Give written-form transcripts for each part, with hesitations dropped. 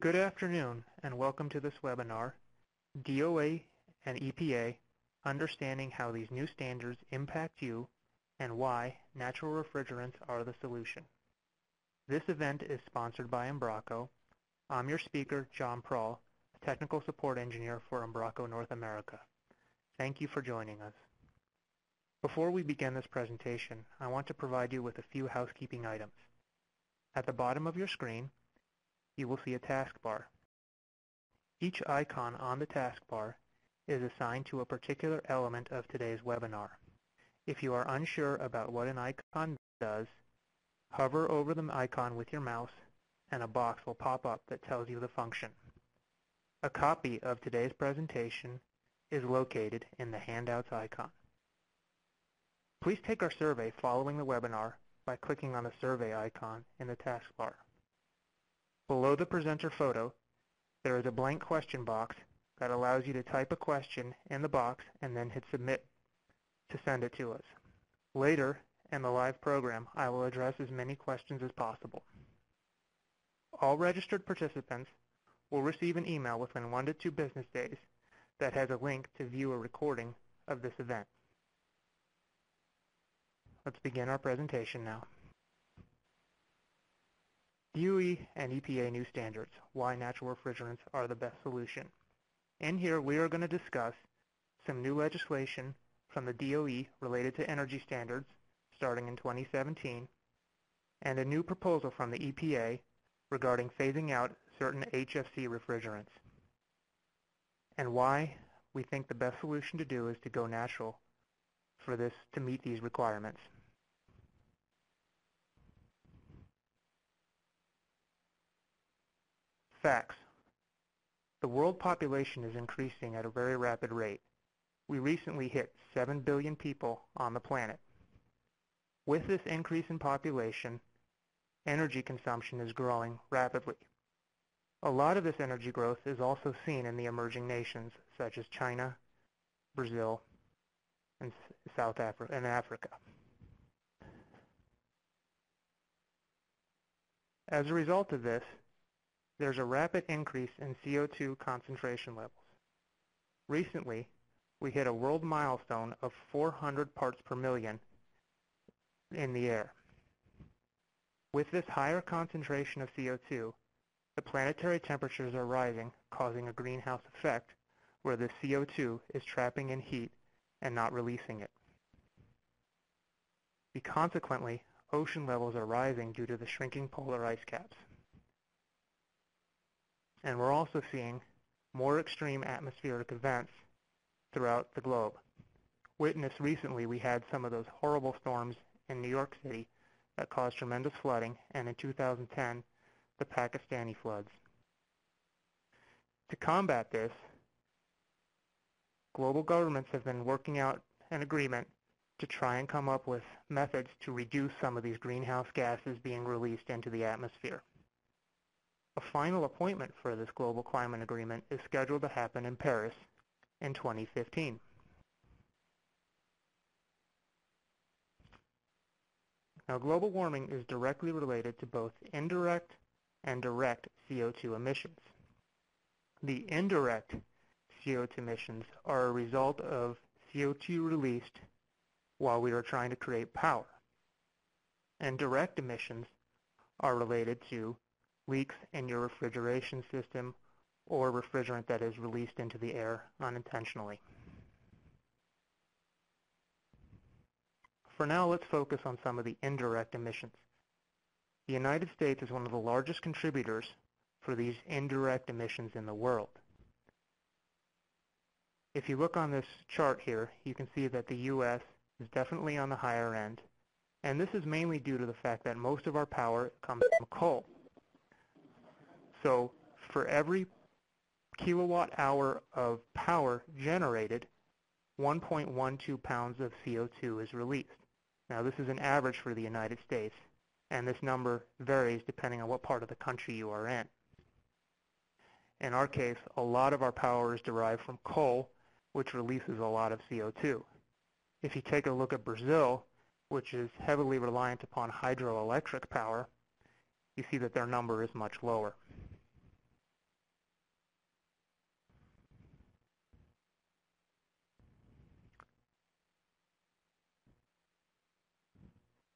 Good afternoon and welcome to this webinar, DOE and EPA, Understanding How These New Standards Impact You and Why Natural Refrigerants Are the Solution. This event is sponsored by Embraco. I'm your speaker, John Prahl, a Technical Support Engineer for Embraco North America. Thank you for joining us. Before we begin this presentation, I want to provide you with a few housekeeping items. At the bottom of your screen, you will see a taskbar. Each icon on the taskbar is assigned to a particular element of today's webinar. If you are unsure about what an icon does, hover over the icon with your mouse and a box will pop up that tells you the function. A copy of today's presentation is located in the Handouts icon. Please take our survey following the webinar by clicking on the survey icon in the taskbar. Below the presenter photo, there is a blank question box that allows you to type a question in the box and then hit submit to send it to us. Later in the live program, I will address as many questions as possible. All registered participants will receive an email within 1 to 2 business days that has a link to view a recording of this event. Let's begin our presentation now. DOE and EPA new standards, why natural refrigerants are the best solution. In here, we are going to discuss some new legislation from the DOE related to energy standards starting in 2017, and a new proposal from the EPA regarding phasing out certain HFC refrigerants, and why we think the best solution to do is to go natural for this to meet these requirements. Facts. The world population is increasing at a very rapid rate. We recently hit 7 billion people on the planet. With this increase in population, energy consumption is growing rapidly. A lot of this energy growth is also seen in the emerging nations such as China, Brazil, and South Africa and Africa. As a result of this, there's a rapid increase in CO2 concentration levels. Recently, we hit a world milestone of 400 parts per million in the air. With this higher concentration of CO2, the planetary temperatures are rising, causing a greenhouse effect where the CO2 is trapping in heat and not releasing it. Consequently, ocean levels are rising due to the shrinking polar ice caps. And we're also seeing more extreme atmospheric events throughout the globe. Witnessed recently, we had some of those horrible storms in New York City that caused tremendous flooding, and in 2010, the Pakistani floods. To combat this, global governments have been working out an agreement to try and come up with methods to reduce some of these greenhouse gases being released into the atmosphere. A final appointment for this global climate agreement is scheduled to happen in Paris in 2015. Now, global warming is directly related to both indirect and direct CO2 emissions. The indirect CO2 emissions are a result of CO2 released while we are trying to create power. And direct emissions are related to leaks in your refrigeration system or refrigerant that is released into the air unintentionally. For now, let's focus on some of the indirect emissions. The United States is one of the largest contributors for these indirect emissions in the world. If you look on this chart here, you can see that the U.S. is definitely on the higher end, and this is mainly due to the fact that most of our power comes from coal. So for every kilowatt hour of power generated, 1.12 pounds of CO2 is released. Now, this is an average for the United States, and this number varies depending on what part of the country you are in. In our case, a lot of our power is derived from coal, which releases a lot of CO2. If you take a look at Brazil, which is heavily reliant upon hydroelectric power, you see that their number is much lower.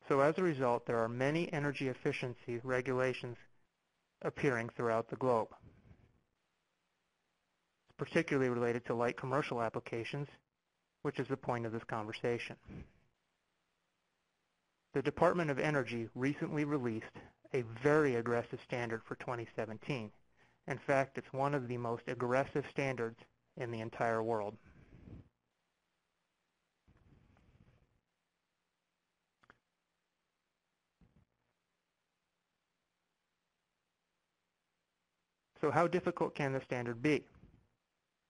So as a result, there are many energy efficiency regulations appearing throughout the globe, particularly related to light commercial applications, which is the point of this conversation. The Department of Energy recently released a very aggressive standard for 2017. In fact, it's one of the most aggressive standards in the entire world. So how difficult can the standard be?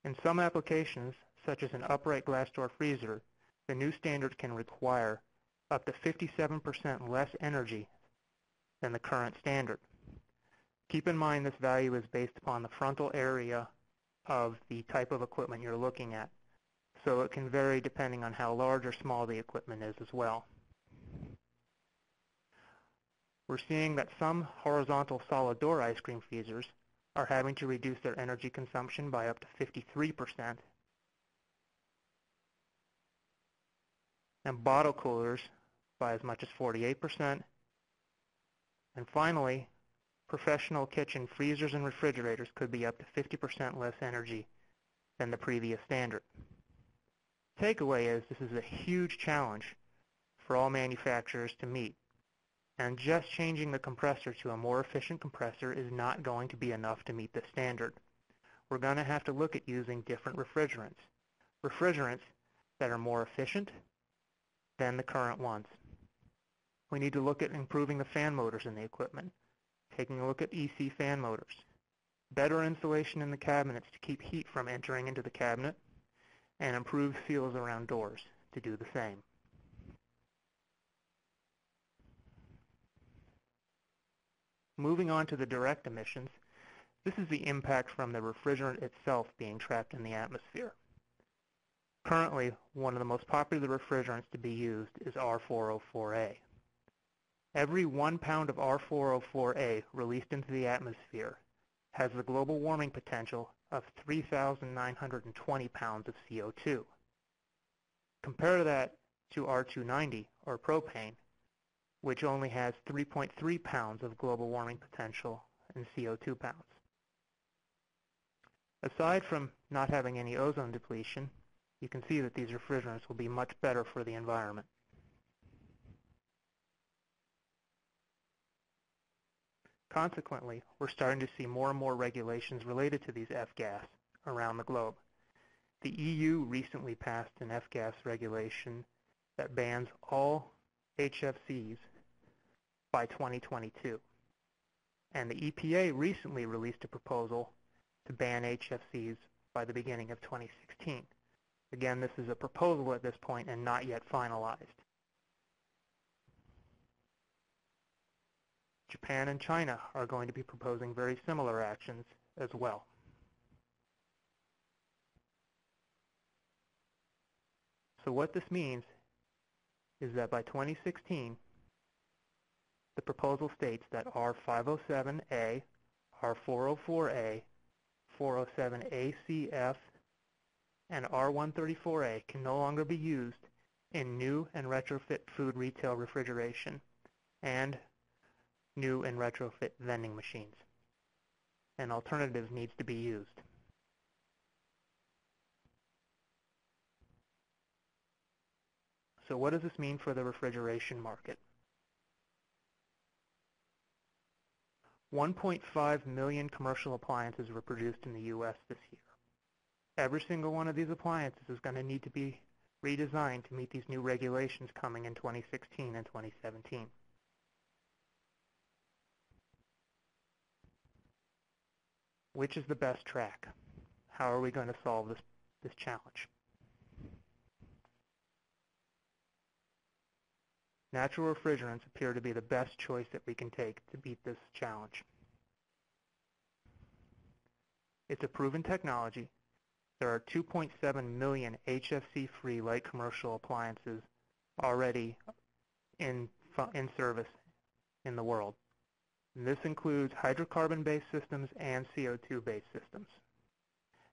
In some applications, such as an upright glass door freezer, the new standard can require up to 57% less energy than the current standard. Keep in mind this value is based upon the frontal area of the type of equipment you're looking at, so it can vary depending on how large or small the equipment is as well. We're seeing that some horizontal solid door ice cream freezers are having to reduce their energy consumption by up to 53%, and bottle coolers by as much as 48%. And finally, professional kitchen freezers and refrigerators could be up to 50% less energy than the previous standard. Takeaway is this is a huge challenge for all manufacturers to meet, and just changing the compressor to a more efficient compressor is not going to be enough to meet the standard. We're going to have to look at using different refrigerants that are more efficient than the current ones. We need to look at improving the fan motors in the equipment, taking a look at EC fan motors, better insulation in the cabinets to keep heat from entering into the cabinet, and improved seals around doors to do the same. Moving on to the direct emissions, this is the impact from the refrigerant itself being trapped in the atmosphere. Currently, one of the most popular refrigerants to be used is R404A. Every 1 pound of R404A released into the atmosphere has the global warming potential of 3,920 pounds of CO2. Compare that to R290, or propane, which only has 3.3 pounds of global warming potential in CO2 pounds. Aside from not having any ozone depletion, you can see that these refrigerants will be much better for the environment. Consequently, we're starting to see more and more regulations related to these F-gas around the globe. The EU recently passed an F-gas regulation that bans all HFCs by 2022. And the EPA recently released a proposal to ban HFCs by the beginning of 2016. Again, this is a proposal at this point and not yet finalized. Japan and China are going to be proposing very similar actions as well. So what this means is that by 2016, the proposal states that R507A, R404A, 407ACF, and R134A can no longer be used in new and retrofit food retail refrigeration and new and retrofit vending machines. An alternative needs to be used. So what does this mean for the refrigeration market? 1.5 million commercial appliances were produced in the U.S. this year. Every single one of these appliances is going to need to be redesigned to meet these new regulations coming in 2016 and 2017. Which is the best track? How are we going to solve this challenge? Natural refrigerants appear to be the best choice that we can take to beat this challenge. It's a proven technology. There are 2.7 million HFC-free light commercial appliances already in service in the world. And this includes hydrocarbon-based systems and CO2-based systems.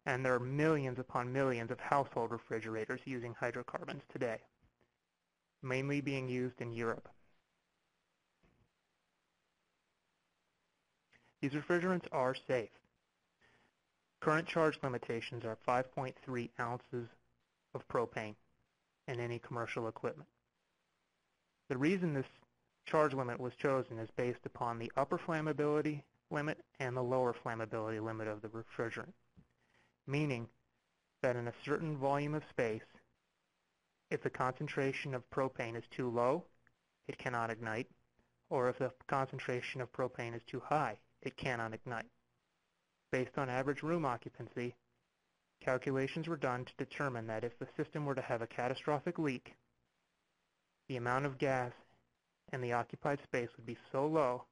And there are millions upon millions of household refrigerators using hydrocarbons today, mainly being used in Europe. These refrigerants are safe. Current charge limitations are 5.3 ounces of propane in any commercial equipment. The reason this charge limit was chosen is based upon the upper flammability limit and the lower flammability limit of the refrigerant, meaning that in a certain volume of space, if the concentration of propane is too low, it cannot ignite, or if the concentration of propane is too high, it cannot ignite. Based on average room occupancy, calculations were done to determine that if the system were to have a catastrophic leak, the amount of gas in the occupied space would be so low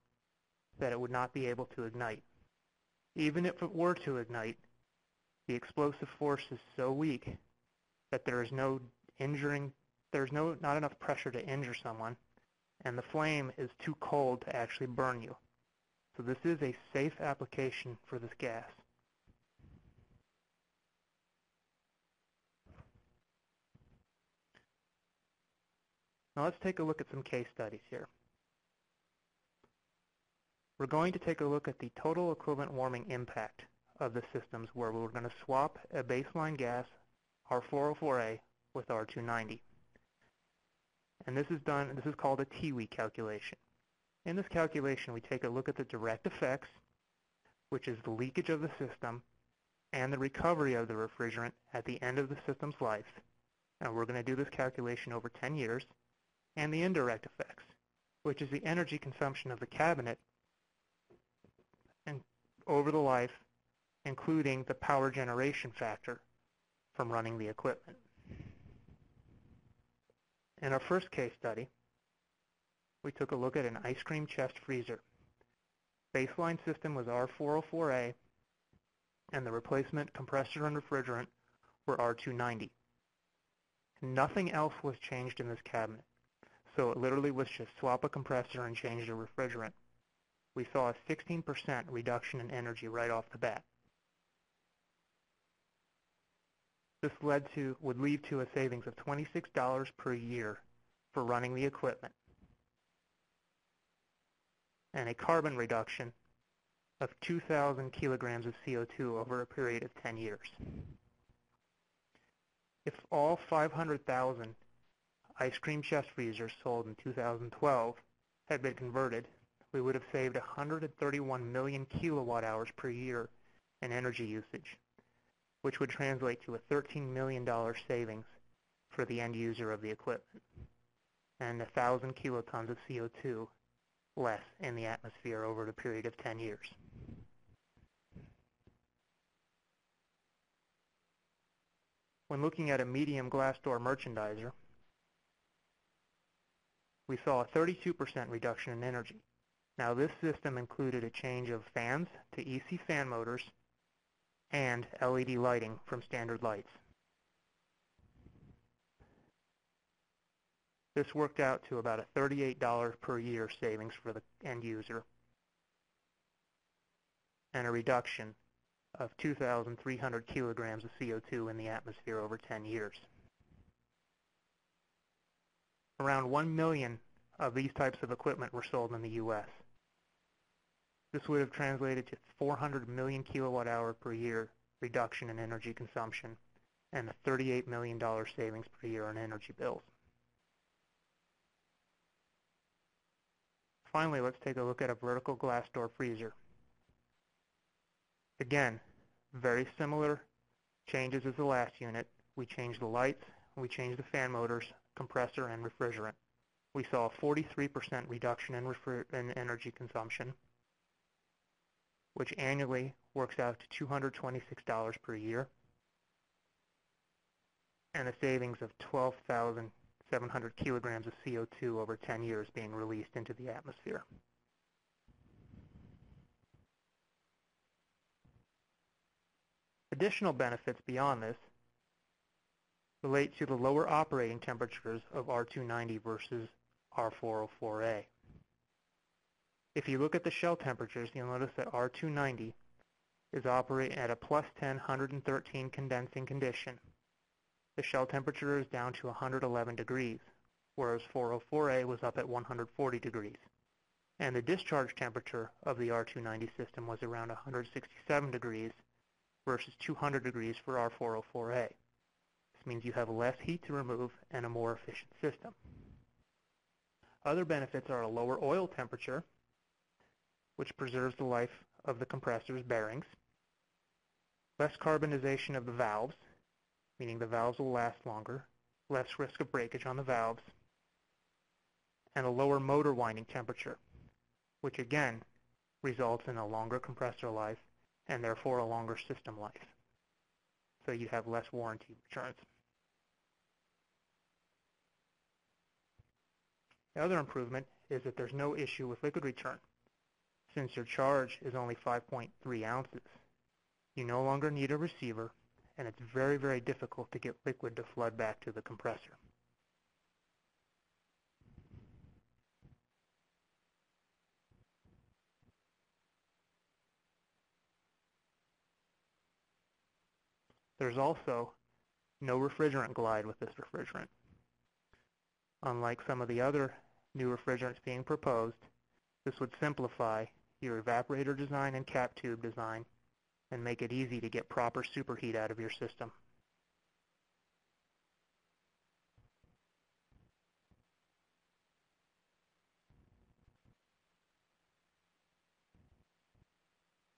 that it would not be able to ignite. Even if it were to ignite, the explosive force is so weak that there is not enough pressure to injure someone, and the flame is too cold to actually burn you. So this is a safe application for this gas. Now let's take a look at some case studies here. We're going to take a look at the total equivalent warming impact of the systems where we're going to swap a baseline gas, R404A, with R290. And this is called a TWE calculation. In this calculation, we take a look at the direct effects, which is the leakage of the system, and the recovery of the refrigerant at the end of the system's life. And we're going to do this calculation over 10 years, and the indirect effects, which is the energy consumption of the cabinet and over the life, including the power generation factor from running the equipment. In our first case study, we took a look at an ice cream chest freezer. Baseline system was R404A, and the replacement compressor and refrigerant were R290. Nothing else was changed in this cabinet, so it literally was just swap a compressor and change the refrigerant. We saw a 16% reduction in energy right off the bat. This would lead to a savings of $26 per year for running the equipment, and a carbon reduction of 2,000 kilograms of CO2 over a period of 10 years. If all 500,000 ice cream chest freezers sold in 2012 had been converted, we would have saved 131 million kilowatt hours per year in energy usage, which would translate to a $13 million savings for the end user of the equipment, and 1,000 kilotons of CO2 less in the atmosphere over the period of 10 years. When looking at a medium glass door merchandiser, we saw a 32% reduction in energy. Now this system included a change of fans to EC fan motors and LED lighting from standard lights. This worked out to about a $38 per year savings for the end user, and a reduction of 2,300 kilograms of CO2 in the atmosphere over 10 years. Around 1 million of these types of equipment were sold in the U.S. This would have translated to 400 million kilowatt hour per year reduction in energy consumption and a $38 million savings per year on energy bills. Finally, let's take a look at a vertical glass door freezer. Again, very similar changes as the last unit. We changed the lights, we changed the fan motors, compressor, and refrigerant. We saw a 43% reduction in energy consumption, which annually works out to $226 per year, and a savings of 12,700 kilograms of CO2 over 10 years being released into the atmosphere. Additional benefits beyond this relate to the lower operating temperatures of R290 versus R404A. If you look at the shell temperatures, you'll notice that R290 is operating at a plus 10, 113 condensing condition. The shell temperature is down to 111 degrees, whereas 404A was up at 140 degrees. and the discharge temperature of the R290 system was around 167 degrees versus 200 degrees for R404A. This means you have less heat to remove and a more efficient system. Other benefits are a lower oil temperature, which preserves the life of the compressor's bearings, less carbonization of the valves, meaning the valves will last longer, less risk of breakage on the valves, and a lower motor winding temperature, which again results in a longer compressor life and therefore a longer system life. So you have less warranty returns. The other improvement is that there's no issue with liquid return. Since your charge is only 5.3 ounces, you no longer need a receiver, and it's very, very difficult to get liquid to flood back to the compressor. There's also no refrigerant glide with this refrigerant. Unlike some of the other new refrigerants being proposed, this would simplify your evaporator design and cap tube design and make it easy to get proper superheat out of your system.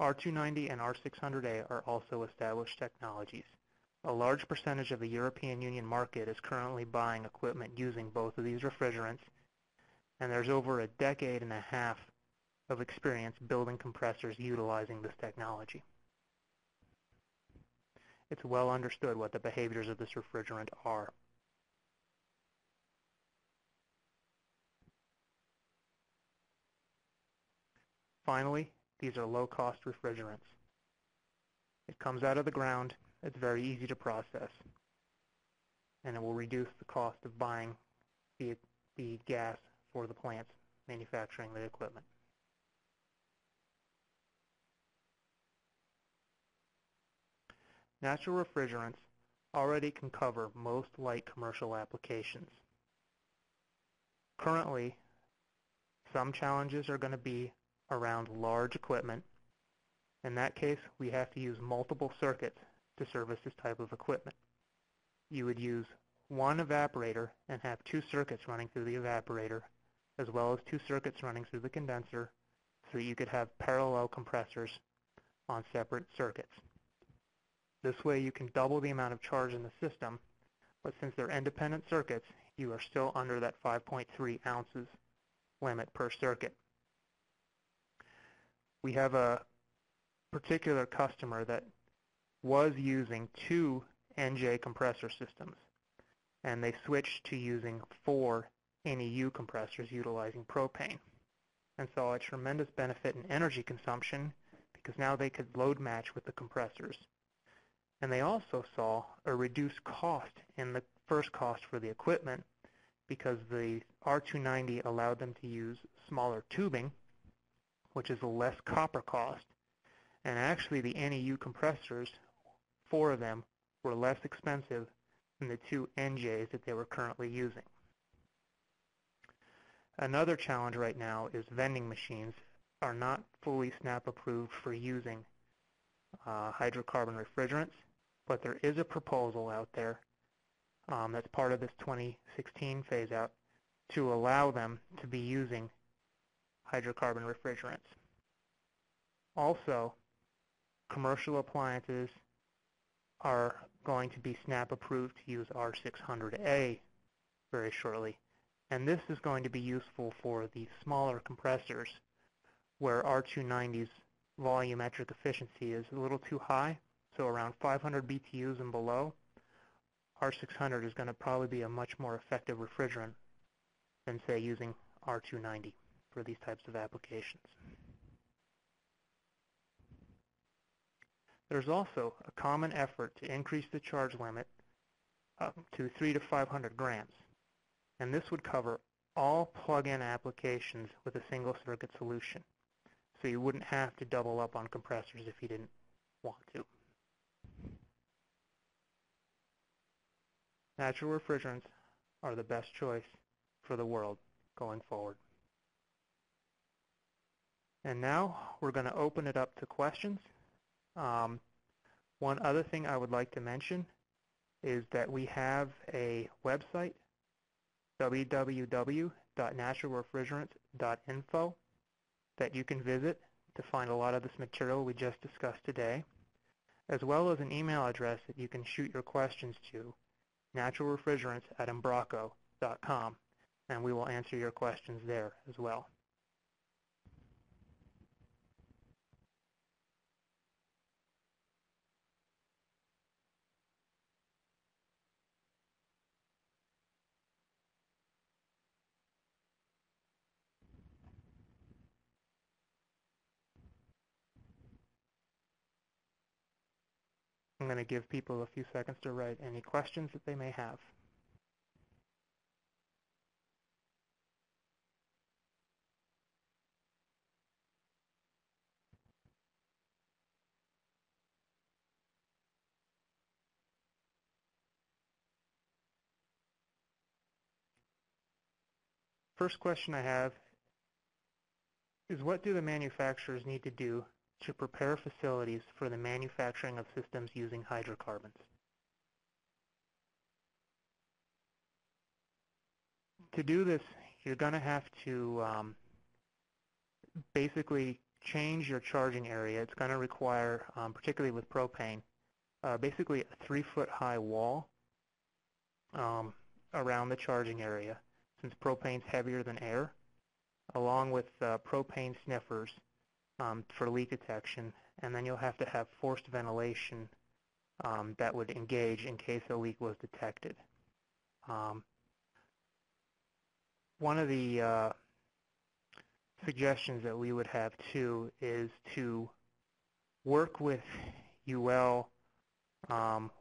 R290 and R600A are also established technologies. A large percentage of the European Union market is currently buying equipment using both of these refrigerants, and there's over a decade and a half of experience building compressors utilizing this technology. It's well understood what the behaviors of this refrigerant are. Finally, these are low-cost refrigerants. It comes out of the ground, it's very easy to process, and it will reduce the cost of buying the gas for the plants manufacturing the equipment. Natural refrigerants already can cover most light commercial applications. Currently, some challenges are going to be around large equipment. In that case, we have to use multiple circuits to service this type of equipment. You would use one evaporator and have two circuits running through the evaporator, as well as two circuits running through the condenser, so that you could have parallel compressors on separate circuits. This way you can double the amount of charge in the system, but since they're independent circuits, you are still under that 5.3 ounces limit per circuit. We have a particular customer that was using 2 NJ compressor systems, and they switched to using 4 NEU compressors utilizing propane, and saw a tremendous benefit in energy consumption because now they could load match with the compressors. And they also saw a reduced cost in the first cost for the equipment because the R290 allowed them to use smaller tubing, which is a less copper cost. And actually the NEU compressors, 4 of them, were less expensive than the 2 NJs that they were currently using. Another challenge right now is vending machines are not fully SNAP approved for using hydrocarbon refrigerants, but there is a proposal out there that's part of this 2016 phase out to allow them to be using hydrocarbon refrigerants. Also, commercial appliances are going to be SNAP approved to use R600A very shortly, and this is going to be useful for the smaller compressors where R290's volumetric efficiency is a little too high, so around 500 BTUs and below. R600 is going to probably be a much more effective refrigerant than, say, using R290 for these types of applications. There's also a common effort to increase the charge limit up to 300 to 500 grams, and this would cover all plug-in applications with a single circuit solution, so you wouldn't have to double up on compressors if you didn't want to. Natural refrigerants are the best choice for the world going forward. And now we're going to open it up to questions. One other thing I would like to mention is that we have a website, www.naturalrefrigerants.info, that you can visit to find a lot of this material we just discussed today, as well as an email address that you can shoot your questions to, naturalrefrigerants@embraco.com, and we will answer your questions there as well. I'm going to give people a few seconds to write any questions that they may have. First question I have is, what do the manufacturers need to do to prepare facilities for the manufacturing of systems using hydrocarbons? To do this, you're going to have to basically change your charging area. It's going to require, particularly with propane, basically a 3-foot high wall around the charging area, since propane's heavier than air, along with propane sniffers for leak detection, and then you'll have to have forced ventilation that would engage in case a leak was detected. One of the suggestions that we would have too is to work with UL,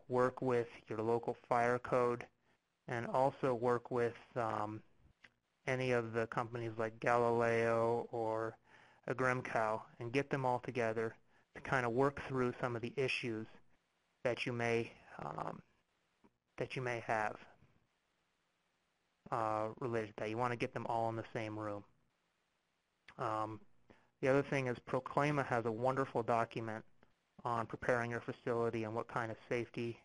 work with your local fire code, and also work with any of the companies like Galileo or Agrimcow, and get them all together to kind of work through some of the issues that you may have related to that. You want to get them all in the same room. The other thing is Proclama has a wonderful document on preparing your facility and what kind of safety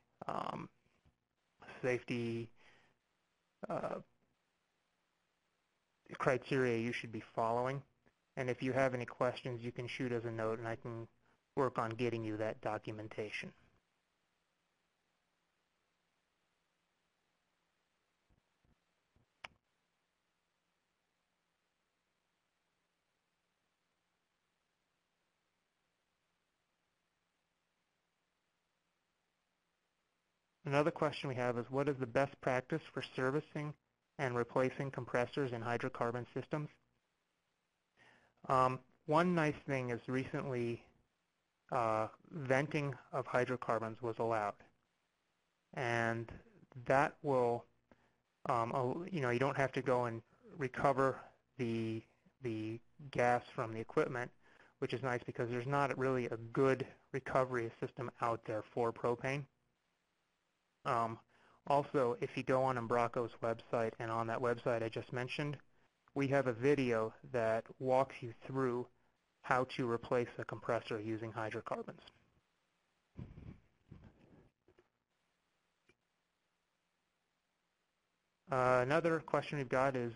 criteria you should be following. And if you have any questions, you can shoot us a note and I can work on getting you that documentation. Another question we have is, what is the best practice for servicing and replacing compressors in hydrocarbon systems? One nice thing is recently venting of hydrocarbons was allowed, and that will, you don't have to go and recover the gas from the equipment, which is nice because there's not really a good recovery system out there for propane. Also, if you go on Embraco's website, and on that website I just mentioned, we have a video that walks you through how to replace a compressor using hydrocarbons. Another question we've got is,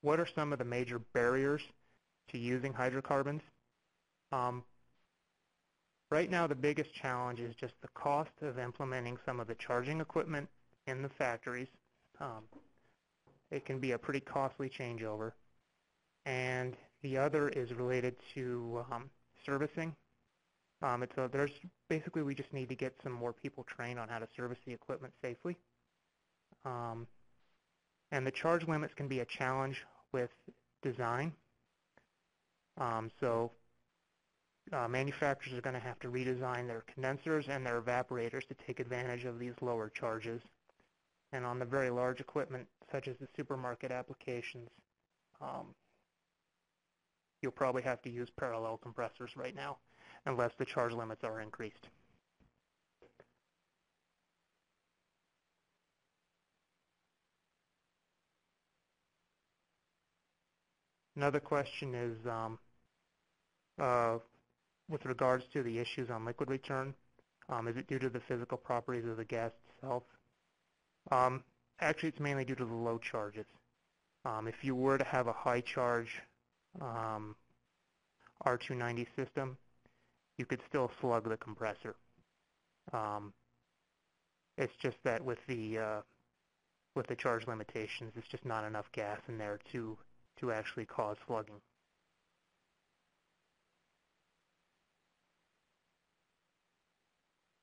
what are some of the major barriers to using hydrocarbons? Right now, the biggest challenge is just the cost of implementing some of the charging equipment in the factories. It can be a pretty costly changeover. And the other is related to servicing. There's basically, we just need to get some more people trained on how to service the equipment safely. And the charge limits can be a challenge with design. Manufacturers are going to have to redesign their condensers and their evaporators to take advantage of these lower charges. And on the very large equipment, such as the supermarket applications, you'll probably have to use parallel compressors right now, unless the charge limits are increased. Another question is, With regards to the issues on liquid return, is it due to the physical properties of the gas itself? Actually, it's mainly due to the low charges. If you were to have a high charge R290 system, you could still slug the compressor. It's just that with the charge limitations, it's just not enough gas in there to actually cause slugging.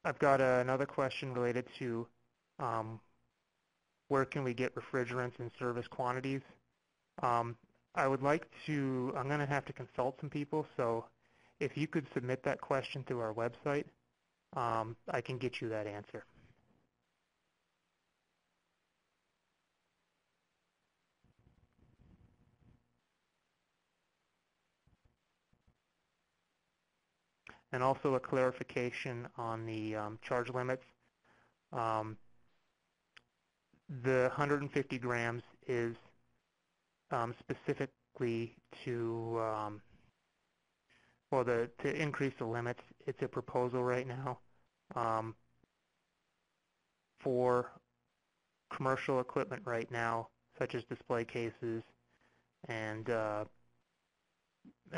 I've got another question related to where can we get refrigerants in service quantities. I would like to, I'm going to have to consult some people, so if you could submit that question through our website, I can get you that answer. And also a clarification on the charge limits. The 150 grams is specifically to, to increase the limits. It's a proposal right now for commercial equipment right now, such as display cases and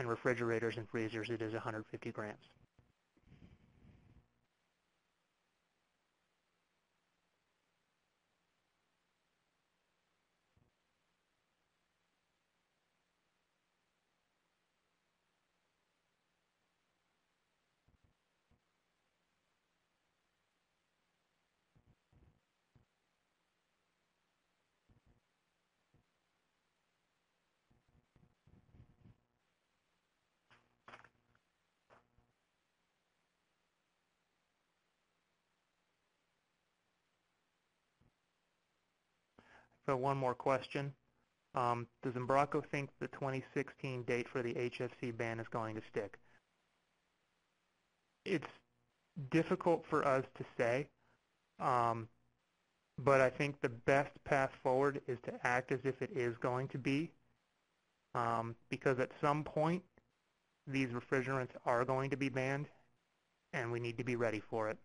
refrigerators and freezers. It is 150 grams. So one more question. Does Embraco think the 2016 date for the HFC ban is going to stick? It's difficult for us to say, but I think the best path forward is to act as if it is going to be, because at some point these refrigerants are going to be banned, and we need to be ready for it.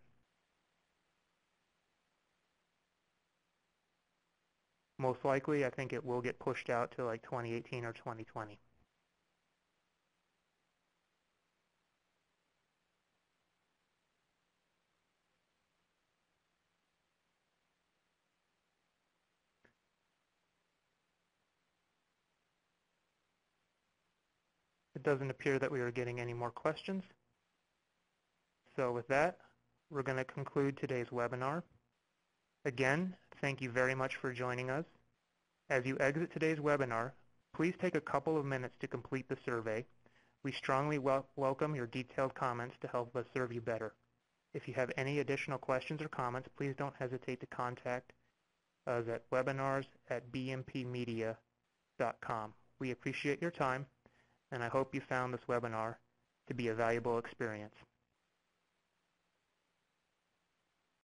Most likely, I think it will get pushed out to like 2018 or 2020. It doesn't appear that we are getting any more questions. So with that, we're going to conclude today's webinar. Again, thank you very much for joining us. As you exit today's webinar, please take a couple of minutes to complete the survey. We strongly welcome your detailed comments to help us serve you better. If you have any additional questions or comments, please don't hesitate to contact us at webinars@bmpmedia.com. We appreciate your time, and I hope you found this webinar to be a valuable experience.